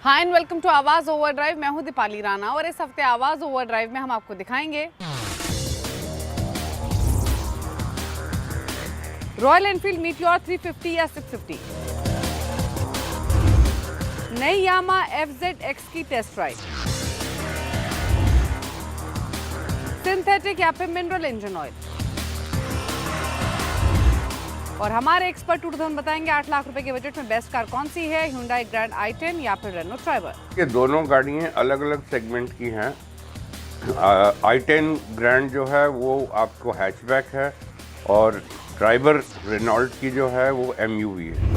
Hi and welcome to आवाज overdrive. मैं हूं दीपाली राणा और इस हफ्ते आवाज ओवरड्राइव में हम आपको दिखाएंगे रॉयल एनफील्ड मीटियोर 350 या 650, नई यामा FZX की टेस्ट राइड, सिंथेटिक या फिर मिनरल इंजन ऑयल, और हमारे एक्सपर्ट टूर बताएंगे 8 लाख रुपए के बजट में बेस्ट कार कौन सी है, Hyundai ग्रैंड i10 या फिर रेनो ट्राइबर। ये दोनों गाड़ियाँ अलग अलग सेगमेंट की हैं। i10 ग्रैंड जो है वो आपको हैचबैक है और ट्राइबर रेनॉल्ट की जो है वो MUV है।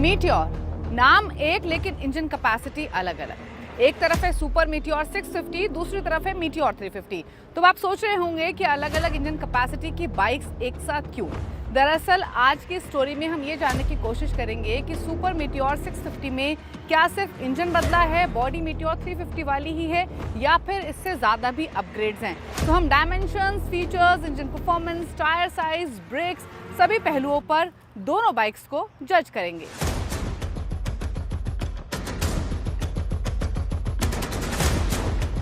मीटियोर नाम एक लेकिन इंजन कैपेसिटी अलग अलग। एक तरफ है सुपर मीटियोर 650, दूसरी तरफ है मीटियोर 350। तो आप सोच रहे होंगे कि अलग अलग इंजन कैपेसिटी की बाइक्स एक साथ क्यों। दरअसल आज की स्टोरी में हम ये जानने की कोशिश करेंगे कि सुपर मीटियोर 650 में क्या सिर्फ इंजन बदला है, बॉडी मीटियोर 350 वाली ही है या फिर इससे ज़्यादा भी अपग्रेड्स हैं। तो हम dimensions, features, engine performance, tyre size, brakes, सभी पहलुओं पर दोनों बाइक्स को जज करेंगे।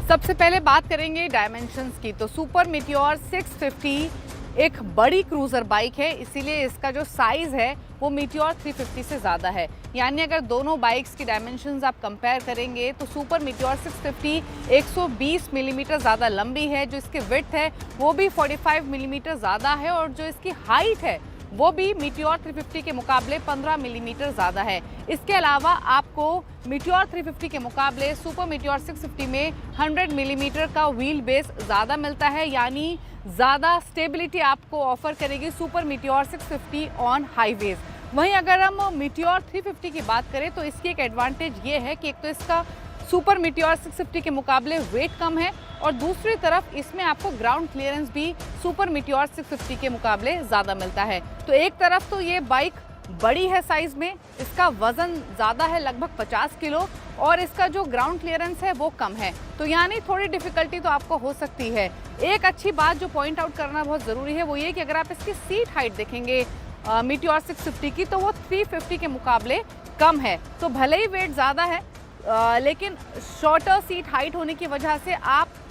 सबसे पहले बात करेंगे डायमेंशंस की। तो सुपर मीटियोर 650 एक बड़ी क्रूजर बाइक है, इसीलिए इसका जो साइज है वो मीटियोर 350 से ज़्यादा है। यानी अगर दोनों बाइक्स की डायमेंशंस आप कंपेयर करेंगे तो सुपर मीटियोर 650 120 मिलीमीटर ज़्यादा लंबी है, जो इसकी विड्थ है वो भी 45 मिलीमीटर ज़्यादा है, और जो इसकी हाइट है वो भी मीटियोर 350 के मुकाबले 15 मिलीमीटर ज़्यादा है। इसके अलावा आपको मीटियोर 350 के मुकाबले सुपर मीटियोर 650 में 100 मिलीमीटर का व्हील बेस ज़्यादा मिलता है, यानी ज़्यादा स्टेबिलिटी आपको ऑफर करेगी सुपर मीटियोर 650 ऑन हाईवेज। वहीं अगर हम मीटियोर 350 की बात करें तो इसकी एक एडवांटेज ये है कि एक तो इसका सुपर मीटियोर 650 के मुकाबले वेट कम है, और दूसरी तरफ इसमें आपको ग्राउंड क्लियरेंस भी सुपर मीटियोर 650 के मुकाबले ज़्यादा मिलता है। तो एक तरफ तो ये बाइक बड़ी है साइज में, इसका वजन ज़्यादा है लगभग 50 किलो, और इसका जो ग्राउंड क्लियरेंस है वो कम है, तो यानी थोड़ी डिफिकल्टी तो आपको हो सकती है। एक अच्छी बात जो पॉइंट आउट करना बहुत ज़रूरी है वो ये कि अगर आप इसकी सीट हाइट देखेंगे मीटियोर 650 की तो वो 350 के मुकाबले कम है। तो भले ही वेट ज़्यादा है लेकिन शॉर्टर सीट हाइट होने की वजह से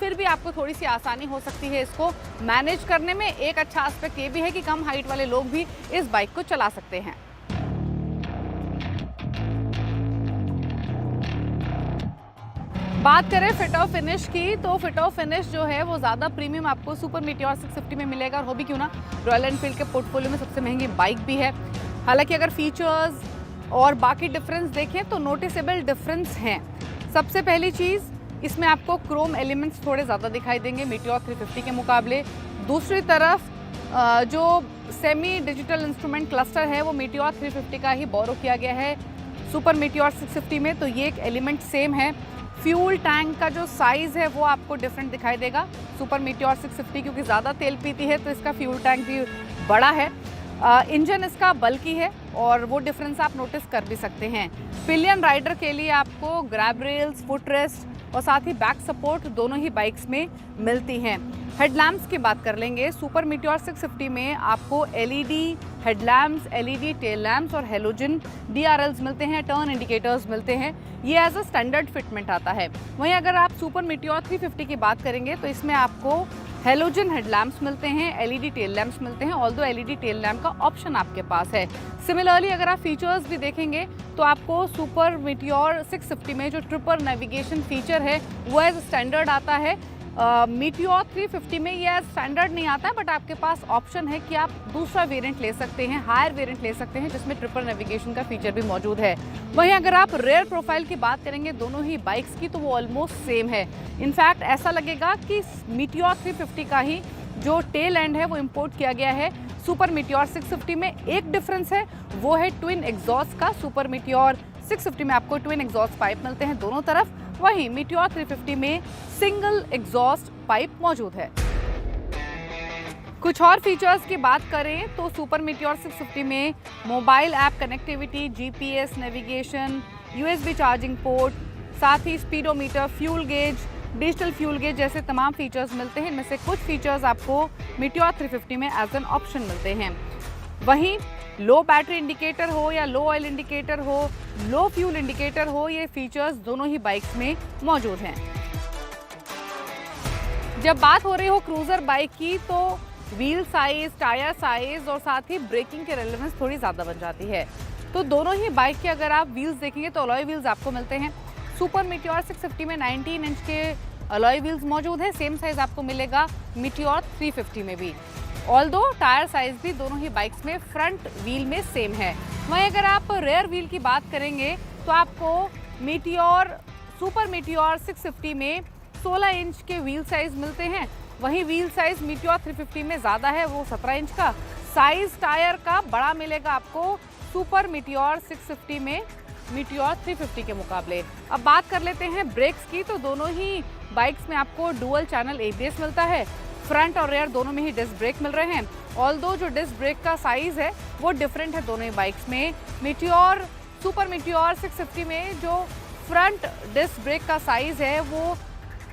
फिर भी आपको थोड़ी सी आसानी हो सकती है इसको मैनेज करने में। एक अच्छा एस्पेक्ट ये भी है कि कम हाइट वाले लोग भी इस बाइक को चला सकते हैं। बात करें फिट और फिनिश की, तो फिट और फिनिश जो है वो ज़्यादा प्रीमियम आपको सुपर मीटियोर 650 में मिलेगा, और हो भी क्यों ना, रॉयल एनफील्ड के पोर्टफोलियो में सबसे महंगी बाइक भी है। हालांकि अगर फीचर्स और बाकी डिफरेंस देखें तो नोटिसेबल डिफरेंस हैं। सबसे पहली चीज़, इसमें आपको क्रोम एलिमेंट्स थोड़े ज़्यादा दिखाई देंगे मीटियोर 350 के मुकाबले। दूसरी तरफ जो सेमी डिजिटल इंस्ट्रूमेंट क्लस्टर है वो मीटियोर 350 का ही बोरो किया गया है सुपर मीटियोर 650 में, तो ये एक एलिमेंट सेम है। फ्यूल टैंक का जो साइज़ है वो आपको डिफरेंट दिखाई देगा। सुपर मीटियोर 650 क्योंकि ज़्यादा तेल पीती है तो इसका फ्यूल टैंक भी बड़ा है। इंजन इसका बल्कि है और वो डिफरेंस आप नोटिस कर भी सकते हैं। पिलियन राइडर के लिए आपको ग्रैब रेल्स, फुट रेस्ट और साथ ही बैक सपोर्ट दोनों ही बाइक्स में मिलती हैं। हेडलैम्प्स की बात कर लेंगे। सुपर मीटियोर 650 में आपको LED headlamps, LED tail lamps और हेलोजन DRLs मिलते हैं, टर्न इंडिकेटर्स मिलते हैं। ये एज अ स्टैंडर्ड फिटमेंट आता है। वहीं अगर आप सुपर मीटियोर 350 की बात करेंगे तो इसमें आपको हेलोजन हेडलैम्प्स मिलते हैं, LED टेल लैम्प्स मिलते हैं, ऑल्दो LED टेल लैम्प का ऑप्शन आपके पास है। सिमिलरली अगर आप फीचर्स भी देखेंगे तो आपको सुपर मीटियोर 650 में जो ट्रिपल नेविगेशन फीचर है वो एज स्टैंडर्ड आता है। मीटियोर 350 में ये एज स्टैंडर्ड नहीं आता है, बट आपके पास ऑप्शन है कि आप दूसरा वेरिएंट ले सकते हैं, हायर वेरिएंट ले सकते हैं जिसमें ट्रिपल नेविगेशन का फीचर भी मौजूद है। वहीं अगर आप रेयर प्रोफाइल की बात करेंगे दोनों ही बाइक्स की तो वो ऑलमोस्ट सेम है। इनफैक्ट ऐसा लगेगा कि मीटियोर 350 का ही जो टेल एंड है वो इम्पोर्ट किया गया है सुपर मीटियोर 650 में। एक डिफरेंस है वो है ट्विन एग्जॉस्ट का। सुपर मीटियोर 650 में आपको ट्विन एग्जॉस्ट पाइप मिलते हैं दोनों तरफ, वहीं मीटियोर 350 में सिंगल एग्जॉस्ट पाइप मौजूद है। कुछ और फीचर्स की बात करें तो सुपर मीटियोर 650 में mobile app connectivity, GPS navigation, USB charging port, साथ ही speedometer, fuel gauge, digital fuel gauge जैसे तमाम फीचर्स मिलते हैं। इनमें से कुछ फीचर्स आपको मीटियोर 350 में एज एन ऑप्शन मिलते हैं। वहीं लो बैटरी इंडिकेटर हो या लो ऑयल इंडिकेटर हो, लो फ्यूल इंडिकेटर हो, ये फीचर्स दोनों ही बाइक्स में मौजूद हैं। जब बात हो रही हो क्रूजर बाइक की तो व्हील साइज, टायर साइज और साथ ही ब्रेकिंग के रेलेवेंस थोड़ी ज़्यादा बन जाती है। तो दोनों ही बाइक के अगर आप व्हील्स देखेंगे तो अलॉय व्हील्स आपको मिलते हैं। सुपर मीटियोर 650 में 19 इंच के अलॉय व्हील्स मौजूद है। सेम साइज आपको मिलेगा मीटियोर 350 में भी। ऑल्दो टायर साइज भी दोनों ही बाइक्स में फ्रंट व्हील में सेम है। वहीं अगर आप रेयर व्हील की बात करेंगे तो आपको सुपर मीटियोर 650 में 16 इंच के व्हील साइज मिलते हैं। वहीं व्हील साइज मीटियोर 350 में ज़्यादा है, वो 17 इंच का। साइज टायर का बड़ा मिलेगा आपको सुपर मीटियोर 650 में मीटियोर 350 के मुकाबले। अब बात कर लेते हैं ब्रेक्स की, तो दोनों ही बाइक्स में आपको डुअल चैनल ABS मिलता है। फ्रंट और रेयर दोनों में ही डिस्क ब्रेक मिल रहे हैं। ऑल्दो जो डिस्क ब्रेक का साइज है वो डिफरेंट है दोनों ही बाइक्स में। सुपर मीटियोर 650 में जो फ्रंट डिस्क ब्रेक का साइज है वो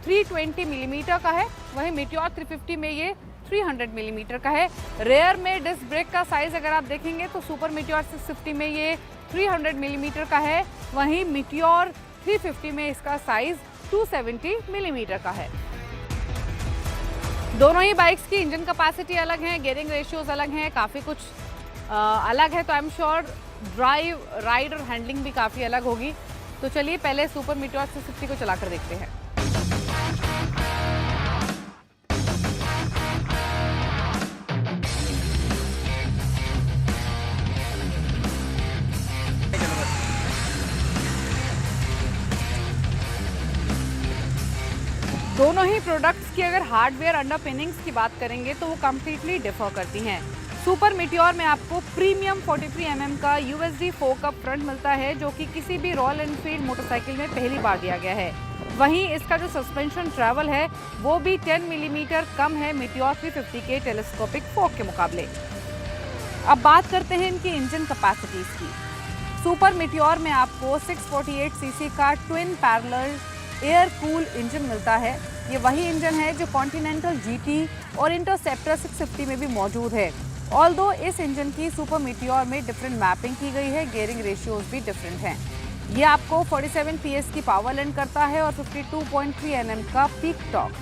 320 मिलीमीटर का है, वहीं मीटियोर 350 में ये 300 मिलीमीटर का है। रेयर में डिस्क ब्रेक का साइज अगर आप देखेंगे तो सुपर मीटियोर 650 में ये 300 मिलीमीटर का है, वहीं मीटियोर 350 में इसका साइज 270 मिलीमीटर का है। दोनों ही बाइक्स की इंजन कैपेसिटी अलग है, गियरिंग रेशियोज अलग हैं, काफ़ी कुछ अलग है। तो I am sure drive, ride और हैंडलिंग भी काफ़ी अलग होगी। तो चलिए पहले सुपर मीटियोर 650 को चलाकर देखते हैं। दोनों ही प्रोडक्ट्स की अगर हार्डवेयर अंडरपिनिंग्स की बात करेंगे तो वो कम्प्लीटली डिफर करती हैं। सुपर मीटियोर में आपको प्रीमियम 43 mm का USD फोकअप फ्रंट मिलता है, जो कि किसी भी रॉयल एनफील्ड मोटरसाइकिल में पहली बार दिया गया है। वहीं इसका जो सस्पेंशन ट्रैवल है वो भी 10 मिलीमीटर कम है मीटियोर 350 के टेलीस्कोपिक फोक के मुकाबले। अब बात करते हैं इनकी इंजन कैपेसिटीज की। सुपर मीटियोर में आपको 648 सीसी का twin parallel air cool engine मिलता है। ये वही इंजन है जो कॉन्टिनेंटल GT और इंटरसेप्टर 650 में भी मौजूद है। ऑल्दो इस इंजन की सुपर मीटियोर में डिफरेंट मैपिंग की गई है, गियरिंग रेशियोज भी डिफरेंट हैं। ये आपको 47 PS की पावर लैंड करता है और 52.3 Nm का पीक टॉर्क।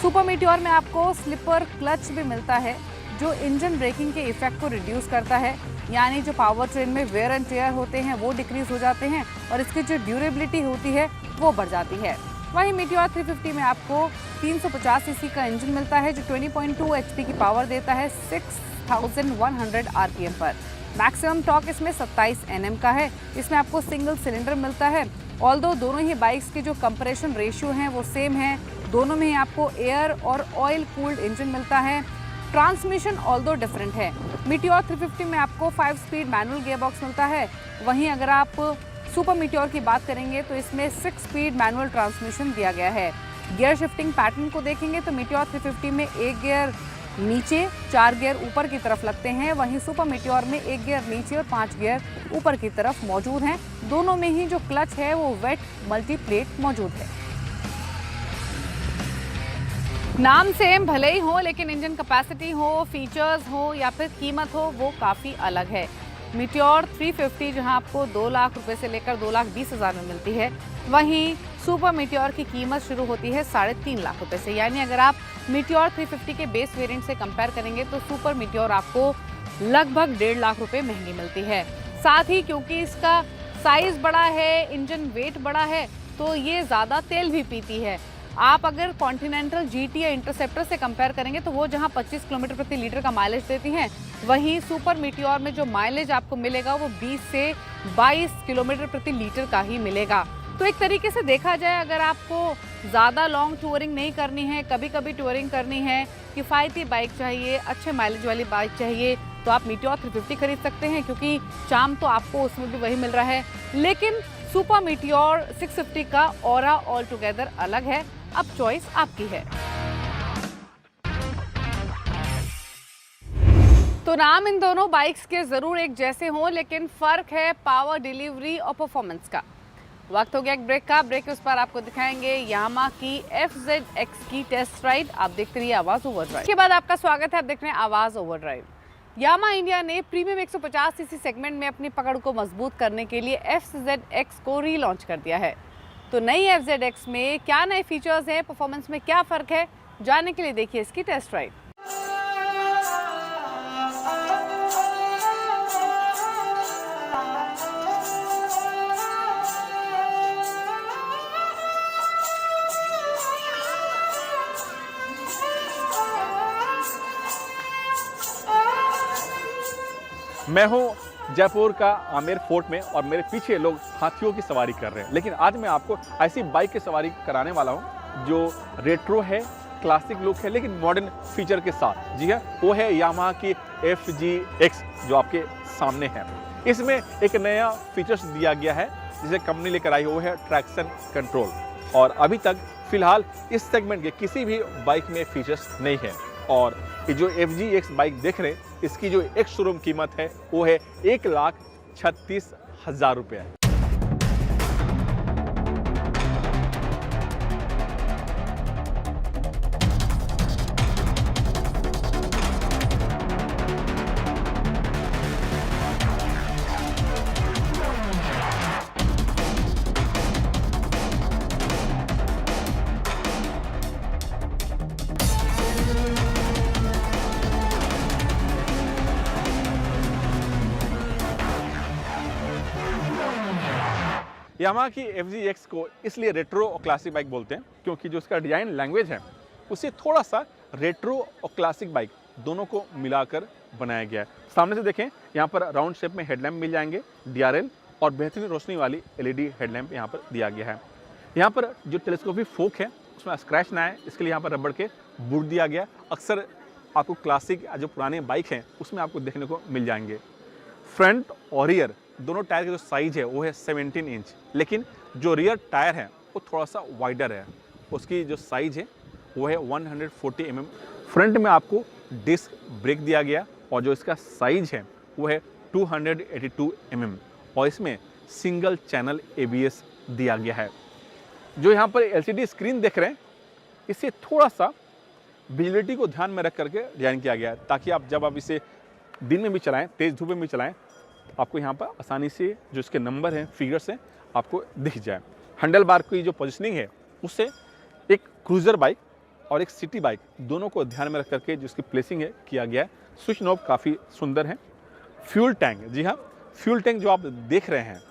सुपर मीटियोर में आपको स्लिपर क्लच भी मिलता है जो इंजन ब्रेकिंग के इफेक्ट को रिड्यूस करता है, यानी जो पावर ट्रेन में वेयर एंड टेयर होते हैं वो डिक्रीज हो जाते हैं और इसकी जो ड्यूरेबिलिटी होती है वो बढ़ जाती है। वहीं मीटियोर 350 में आपको 350 सीसी का इंजन मिलता है जो 20.2 HP की पावर देता है 6100 RPM पर। मैक्सिमम टॉर्क इसमें 27 Nm का है। इसमें आपको सिंगल सिलेंडर मिलता है। ऑल्दो दोनों ही बाइक्स के जो कंप्रेशन रेशियो हैं वो सेम है। दोनों में ही आपको एयर और ऑयल कूल्ड इंजन मिलता है। ट्रांसमिशन ऑल्दो डिफरेंट है। मीटियोर 350 में आपको 5 स्पीड मैनुअल गियरबॉक्स मिलता है, वहीं अगर आप सुपर मीटियोर की बात करेंगे तो इसमें 6 स्पीड मैनुअल ट्रांसमिशन दिया गया है। गियर शिफ्टिंग पैटर्न को देखेंगे तो मीटियोर 350 में 1 गियर नीचे, 4 गियर ऊपर की तरफ लगते हैं, वहीं सुपर मीटियोर में 1 गियर नीचे और 5 गियर ऊपर की तरफ मौजूद हैं। दोनों में ही जो क्लच है वो वेट मल्टी प्लेट मौजूद है। नाम सेम भले ही हो, लेकिन इंजन कैपेसिटी हो, फीचर्स हो या फिर कीमत हो, वो काफ़ी अलग है। मीटियोर 350 जहां आपको 2 लाख रुपए से लेकर 2,20,000 में मिलती है, वहीं सुपर मीटियोर की कीमत शुरू होती है 3.5 लाख रुपए से। यानी अगर आप मीटियोर 350 के बेस वेरिएंट से कंपेयर करेंगे तो सुपर मीटियोर आपको लगभग 1.5 लाख रुपए महंगी मिलती है। साथ ही क्योंकि इसका साइज बड़ा है, इंजन वेट बड़ा है, तो ये ज़्यादा तेल भी पीती है। आप अगर कॉन्टिनेंटल GT या इंटरसेप्टर से कंपेयर करेंगे तो वो जहां 25 किलोमीटर प्रति लीटर का माइलेज देती हैं, वहीं सुपर मीटियोर में जो माइलेज आपको मिलेगा वो 20 से 22 किलोमीटर प्रति लीटर का ही मिलेगा। तो एक तरीके से देखा जाए, अगर आपको ज़्यादा लॉन्ग टूरिंग नहीं करनी है, कभी कभी टूरिंग करनी है, किफ़ायती बाइक चाहिए, अच्छे माइलेज वाली बाइक चाहिए, तो आप मीटियोर 350 खरीद सकते हैं, क्योंकि चार्म तो आपको उसमें भी वही मिल रहा है। लेकिन सुपर मीटियोर 650 का ऑरा ऑल टुगेदर अलग है। अब चॉइस आपकी है। तो नाम इन दोनों बाइक्स के जरूर एक जैसे हों, लेकिन फर्क है पावर डिलीवरी और परफॉर्मेंस का। वक्त हो गया एक ब्रेक का। ब्रेक के उस पर आपको दिखाएंगे यामा की FZX की टेस्ट राइड। आप देखते रहिए आवाज ओवरड्राइव। इसके बाद आपका स्वागत है, आप देख रहे हैं आवाज ओवरड्राइव। यामा इंडिया ने प्रीमियम 150 सीसी सेगमेंट में अपनी पकड़ को मजबूत करने के लिए FZX को रीलॉन्च कर दिया है। तो नई FZX में क्या नए फीचर्स हैं, परफॉर्मेंस में क्या फर्क है, जानने के लिए देखिए इसकी टेस्ट राइड। मैं हूं जयपुर का आमेर फोर्ट में और मेरे पीछे लोग हाथियों की सवारी कर रहे हैं, लेकिन आज मैं आपको ऐसी बाइक की सवारी कराने वाला हूं जो रेट्रो है, क्लासिक लुक है, लेकिन मॉडर्न फीचर के साथ। जी हाँ, वो है यामाहा की FZX जो आपके सामने है। इसमें एक नया फीचर्स दिया गया है जिसे कंपनी लेकर आई, वो है ट्रैक्शन कंट्रोल। और अभी तक फिलहाल इस सेगमेंट के किसी भी बाइक में फीचर्स नहीं है। और ये जो FZX बाइक देख रहे हैं, इसकी जो एक शोरूम कीमत है वो है 1,36,000 रुपये। यामाहा की FZX को इसलिए रेट्रो और क्लासिक बाइक बोलते हैं क्योंकि जो उसका डिजाइन लैंग्वेज है उसे थोड़ा सा रेट्रो और क्लासिक बाइक दोनों को मिलाकर बनाया गया है। सामने से देखें, यहाँ पर राउंड शेप में हेडलैम्प मिल जाएंगे, DRL और बेहतरीन रोशनी वाली LED हेडलैम्प यहाँ पर दिया गया है। यहाँ पर जो टेलीस्कोपिक फोक है उसमें स्क्रैच ना आए, इसके लिए यहाँ पर रबड़ के बूट दिया गया। अक्सर आपको क्लासिक जो पुराने बाइक हैं उसमें आपको देखने को मिल जाएंगे। फ्रंट और रियर दोनों टायर का जो साइज है वो है 17 इंच, लेकिन जो रियर टायर है वो थोड़ा सा वाइडर है। उसकी जो साइज है वो है 140 mm। फ्रंट में आपको डिस्क ब्रेक दिया गया और जो इसका साइज है वो है 282 mm और इसमें सिंगल चैनल ABS दिया गया है। जो यहाँ पर LCD स्क्रीन देख रहे हैं, इसे थोड़ा सा विजिबिलिटी को ध्यान में रख करके डिजाइन किया गया है ताकि जब आप इसे दिन में भी चलाएं, तेज़ धूप में भी चलाएं, आपको यहाँ पर आसानी से जो इसके नंबर हैं, फिगर्स हैं, आपको दिख जाए। हैंडल बार की जो पोजिशनिंग है उससे एक क्रूज़र बाइक और एक सिटी बाइक दोनों को ध्यान में रख करके जो इसकी प्लेसिंग है किया गया है। स्विच नॉब काफ़ी सुंदर है। फ्यूल टैंक, जी हाँ, फ्यूल टैंक जो आप देख रहे हैं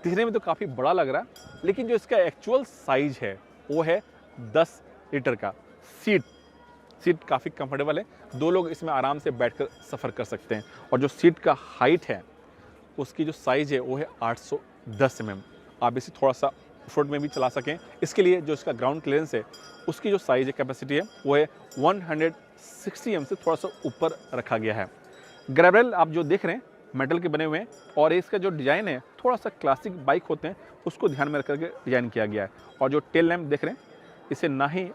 दिखने में तो काफ़ी बड़ा लग रहा है, लेकिन जो इसका एक्चुअल साइज है वो है 10 लीटर का। सीट काफ़ी कंफर्टेबल है, 2 लोग इसमें आराम से बैठकर सफ़र कर सकते हैं। और जो सीट का हाइट है उसकी जो साइज़ है वो है 810 mm। आप इसे थोड़ा सा ऑफ-रोड में भी चला सकें, इसके लिए जो इसका ग्राउंड क्लियरेंस है उसकी जो साइज़ है, कैपेसिटी है, वो है 160 mm से थोड़ा सा ऊपर रखा गया है। ग्रैबल आप जो देख रहे हैं मेटल के बने हुए हैं और इसका जो डिज़ाइन है थोड़ा सा क्लासिक बाइक होते हैं उसको ध्यान में रख करके डिज़ाइन किया गया है। और जो टेल लैम्प देख रहे हैं इसे ना ही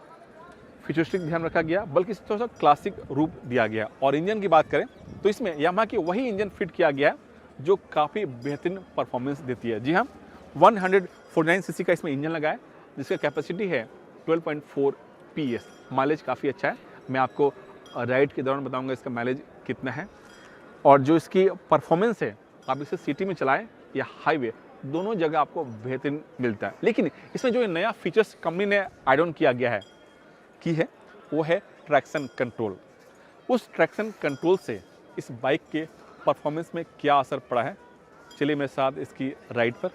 फ्यूचरिस्टिक ध्यान रखा गया बल्कि इसे थोड़ा सा क्लासिक रूप दिया गया। और इंजन की बात करें तो इसमें यामाहा की वही इंजन फिट किया गया है जो काफ़ी बेहतरीन परफॉर्मेंस देती है। जी हाँ, 149 सीसी का इसमें इंजन लगा है जिसका कैपेसिटी है 12.4 PS। माइलेज काफ़ी अच्छा है, मैं आपको राइड के दौरान बताऊंगा इसका माइलेज कितना है। और जो इसकी परफॉर्मेंस है, आप इसे सिटी में चलाएं या हाईवे, दोनों जगह आपको बेहतरीन मिलता है। लेकिन इसमें जो नया फीचर्स कंपनी ने ऐड ऑन किया गया है वो है ट्रैक्शन कंट्रोल। उस ट्रैक्शन कंट्रोल से इस बाइक के परफॉर्मेंस में क्या असर पड़ा है, चलिए मेरे साथ इसकी राइड पर।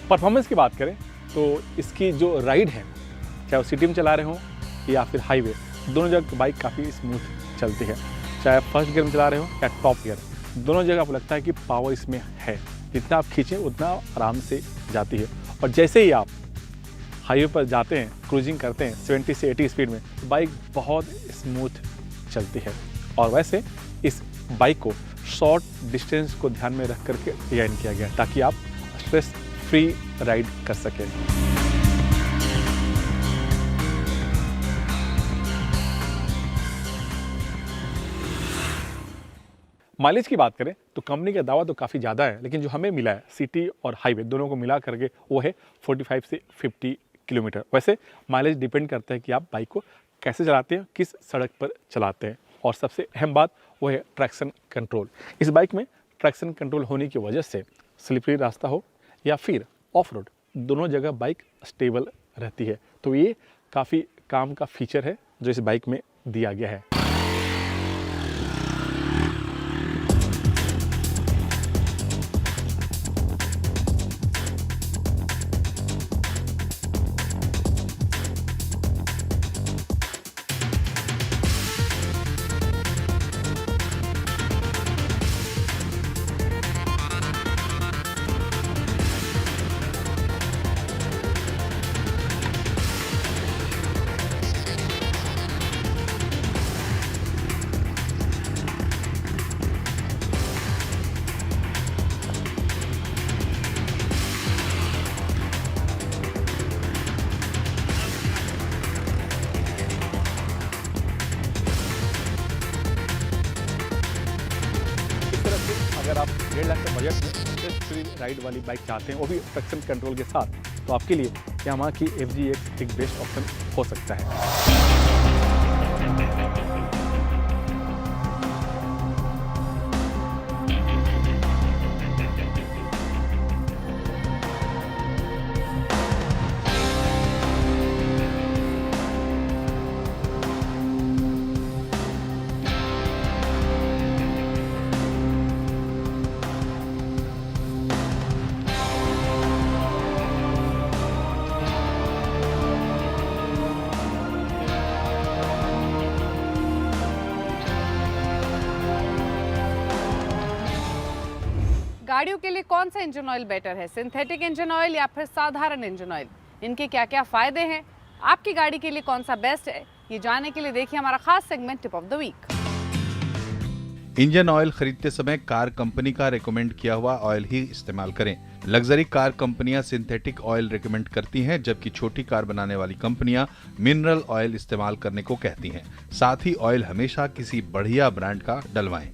परफॉर्मेंस की बात करें तो इसकी जो राइड है, चाहे वो सिटी में चला रहे हो या फिर हाईवे, दोनों जगह बाइक काफ़ी स्मूथ चलती है। चाहे आप फर्स्ट गियर में चला रहे हो या टॉप गियर, दोनों जगह आपको लगता है कि पावर इसमें है, जितना आप खींचें उतना आराम से जाती है। और जैसे ही आप हाईवे पर जाते हैं, क्रूजिंग करते हैं 70 से 80 स्पीड में, तो बाइक बहुत स्मूथ चलती है। और वैसे इस बाइक को शॉर्ट डिस्टेंस को ध्यान में रख करके डिज़ाइन किया गया है ताकि आप स्ट्रेस फ्री राइड कर सकें। माइलेज की बात करें तो कंपनी का दावा तो काफ़ी ज़्यादा है, लेकिन जो हमें मिला है सिटी और हाईवे दोनों को मिला करके वो है 45 से 50 किलोमीटर। वैसे माइलेज डिपेंड करता है कि आप बाइक को कैसे चलाते हैं, किस सड़क पर चलाते हैं। और सबसे अहम बात वो है ट्रैक्शन कंट्रोल। इस बाइक में ट्रैक्शन कंट्रोल होने की वजह से स्लिपरी रास्ता हो या फिर ऑफ रोड, दोनों जगह बाइक स्टेबल रहती है। तो ये काफ़ी काम का फीचर है जो इस बाइक में दिया गया है। अगर आप 1.5 लाख के बजट में स्ट्रेस फ्री राइड वाली बाइक चाहते हैं, वो भी ट्रैक्शन कंट्रोल के साथ, तो आपके लिए यामाहा की FZX एक बेस्ट ऑप्शन हो सकता है। गाड़ियों के लिए कौन सा इंजन ऑयल बेटर है, सिंथेटिक इंजन ऑयल या फिर साधारण इंजन ऑयल? इनके क्या क्या फायदे हैं, आपकी गाड़ी के लिए कौन सा बेस्ट है, ये जानने के लिए देखिए हमारा खास segment tip of the week. Engine oil खरीदते समय कार कंपनी का रेकमेंड किया हुआ ऑयल ही इस्तेमाल करें। लग्जरी कार कंपनियां सिंथेटिक ऑयल रेकमेंड करती हैं, जबकि छोटी कार बनाने वाली कंपनियां मिनरल ऑयल इस्तेमाल करने को कहती हैं। साथ ही ऑयल हमेशा किसी बढ़िया ब्रांड का डलवाएं।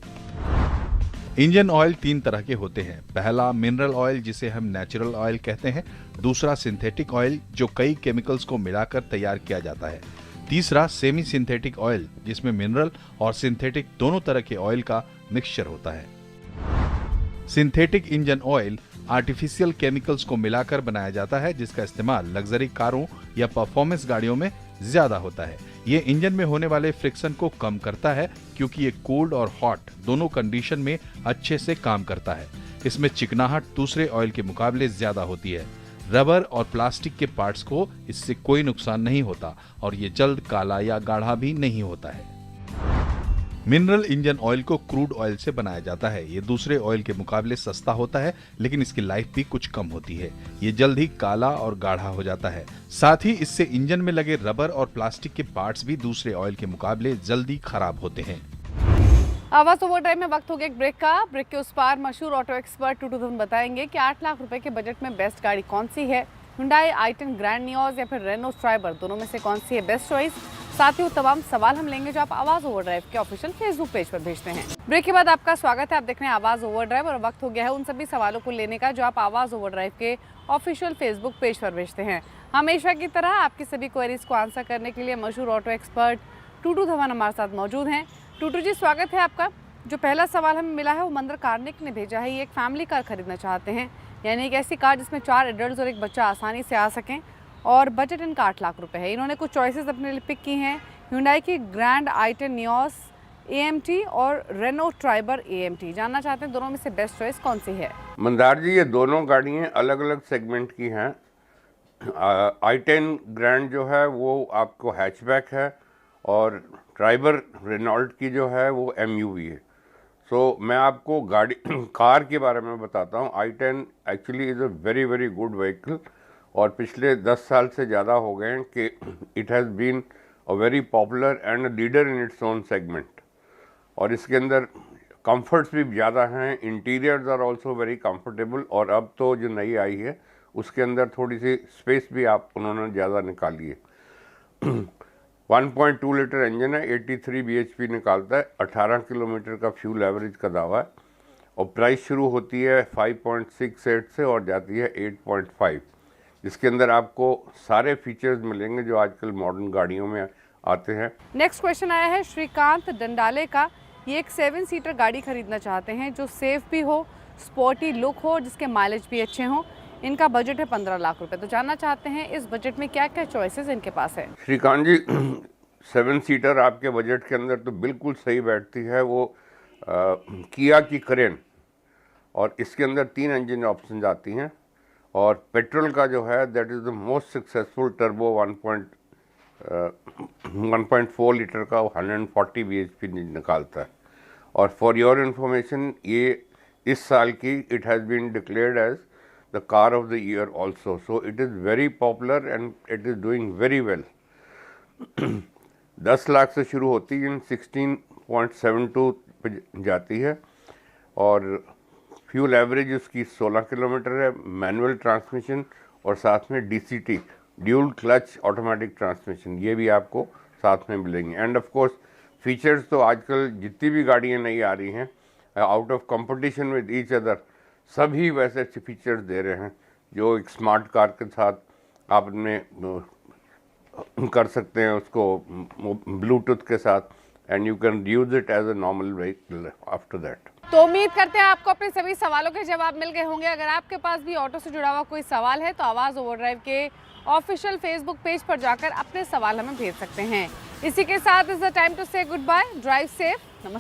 इंजन ऑयल 3 तरह के होते हैं। पहला मिनरल ऑयल, जिसे हम नेचुरल ऑयल कहते हैं। दूसरा सिंथेटिक ऑयल, जो कई केमिकल्स को मिलाकर तैयार किया जाता है। तीसरा सेमी सिंथेटिक ऑयल, जिसमें मिनरल और सिंथेटिक दोनों तरह के ऑयल का मिक्सचर होता है। Synthetic engine oil artificial chemicals को मिलाकर बनाया जाता है, जिसका इस्तेमाल लग्जरी कारों या परफॉर्मेंस गाड़ियों में ज्यादा होता है। ये इंजन में होने वाले फ्रिक्शन को कम करता है, क्योंकि ये कोल्ड और हॉट दोनों कंडीशन में अच्छे से काम करता है। इसमें चिकनाहट दूसरे ऑयल के मुकाबले ज्यादा होती है। रबर और प्लास्टिक के पार्ट्स को इससे कोई नुकसान नहीं होता और ये जल्द काला या गाढ़ा भी नहीं होता है। मिनरल इंजन ऑयल को क्रूड ऑयल से बनाया जाता है। ये दूसरे ऑयल के मुकाबले सस्ता होता है, लेकिन इसकी लाइफ भी कुछ कम होती है। ये जल्द ही काला और गाढ़ा हो जाता है। साथ ही इससे इंजन में लगे रबर और प्लास्टिक के पार्ट्स भी दूसरे ऑयल के मुकाबले जल्दी खराब होते हैं। आवाज ओवरड्राइव में वक्त हो गया एक ब्रेक का। ब्रेक के उस पार मशहूर ऑटो एक्सपर्ट टूटू धवन बताएंगे कि 8 लाख रुपए के बजट में बेस्ट गाड़ी कौन सी है। Hyundai i10 ग्रैंड नियोज या फिर रेनो ट्राइबर, दोनों में से कौन सी है बेस्ट चॉइस। साथ ही वो तमाम सवाल हम लेंगे जो आप आवाज ओवरड्राइव के ऑफिशियल फेसबुक पेज पर भेजते हैं। ब्रेक के बाद आपका स्वागत है, आप देख रहे हैं आवाज ओवरड्राइव और वक्त हो गया है उन सभी सवालों को लेने का जो आप आवाज ओवरड्राइव के ऑफिशियल फेसबुक पेज पर भेजते हैं। हमेशा की तरह आपकी सभी क्वेरीज को आंसर करने के लिए मशहूर ऑटो एक्सपर्ट टूटू धवन हमारे साथ मौजूद हैं। टूटू जी, स्वागत है आपका। जो पहला सवाल हमें मिला है वो मंदर कार्निक ने भेजा है। ये एक फैमिली कार खरीदना चाहते हैं, यानी एक ऐसी कार जिसमें 4 एडल्ट और एक बच्चा आसानी से आ सकें, और बजट इनका 8 लाख रुपए है। इन्होंने कुछ चॉइसेस अपने लिए पिक की हैं। Hyundai की ग्रैंड i10 नियोस, AMT और रेनो ट्राइबर AMT। जानना चाहते हैं दोनों में से बेस्ट चॉइस कौन सी है। मंदार जी, ये दोनों गाड़ियाँ अलग अलग सेगमेंट की हैं। i10 ग्रैंड जो है वो आपको हैचबैक है और ट्राइबर रेनॉल्ट की जो है वो MUV है। सो मैं आपको गाड़ी कार के बारे में बताता हूँ। i10 actually is a very very good vehicle और पिछले 10 साल से ज़्यादा हो गए हैं कि it has been a very popular and a leader in its own segment. और इसके अंदर कंफर्ट्स भी ज़्यादा हैं, interiors are also very comfortable. और अब तो जो नई आई है उसके अंदर थोड़ी सी स्पेस भी उन्होंने ज़्यादा निकाली है। 1.2 लीटर इंजन है, 83 bhp निकालता है, 18 किलोमीटर का फ्यूल एवरेज का दावा है और प्राइस शुरू होती है 5.68 से और जाती है 8.5, जिसके अंदर आपको सारे फीचर्स मिलेंगे जो आजकल मॉडर्न गाड़ियों में आते हैं। नेक्स्ट क्वेश्चन आया है श्रीकांत डंडाले का। ये एक 7 सीटर गाड़ी खरीदना चाहते हैं जो सेफ भी हो, स्पोर्टी लुक हो, जिसके माइलेज भी अच्छे हों। इनका बजट है 15 लाख रुपए। तो जानना चाहते हैं इस बजट में क्या क्या चॉइसेस इनके पास है। श्रीकांत जी, 7 सीटर आपके बजट के अंदर तो बिल्कुल सही बैठती है। वो किया की करेन और इसके अंदर 3 इंजन ऑप्शन आती हैं और पेट्रोल का जो है that is the most successful turbo 1.4 litre का 140 bhp निकालता है। और फॉर योर इंफॉर्मेशन, ये इस साल की it has been declared as the car of the year also. So it is very popular and it is doing very well. 10 lakh से शुरू होती है, 16.72 पे जाती है और फ्यूल एवरेज उसकी 16 किलोमीटर है। मैनुअल ट्रांसमिशन और साथ में DCT dual clutch automatic transmission ये भी आपको साथ में मिलेंगे। एंड ऑफ कोर्स फीचर्स तो आजकल जितनी भी गाड़ियाँ नई आ रही हैं out of competition with each other सभी वैसे अच्छे फीचर्स दे रहे हैं जो एक स्मार्ट कार के साथ आप अपने कर सकते हैं उसको ब्लूटूथ के साथ and you can use it as a normal vehicle after that. तो उम्मीद करते हैं आपको अपने सभी सवालों के जवाब मिल गए होंगे। अगर आपके पास भी ऑटो से जुड़ा हुआ कोई सवाल है तो आवाज़ ओवरड्राइव के ऑफिशियल फेसबुक पेज पर जाकर अपने सवाल हमें भेज सकते हैं। इसी के साथ इज द टाइम टू से गुड बाय। Drive safe. नमस्कार।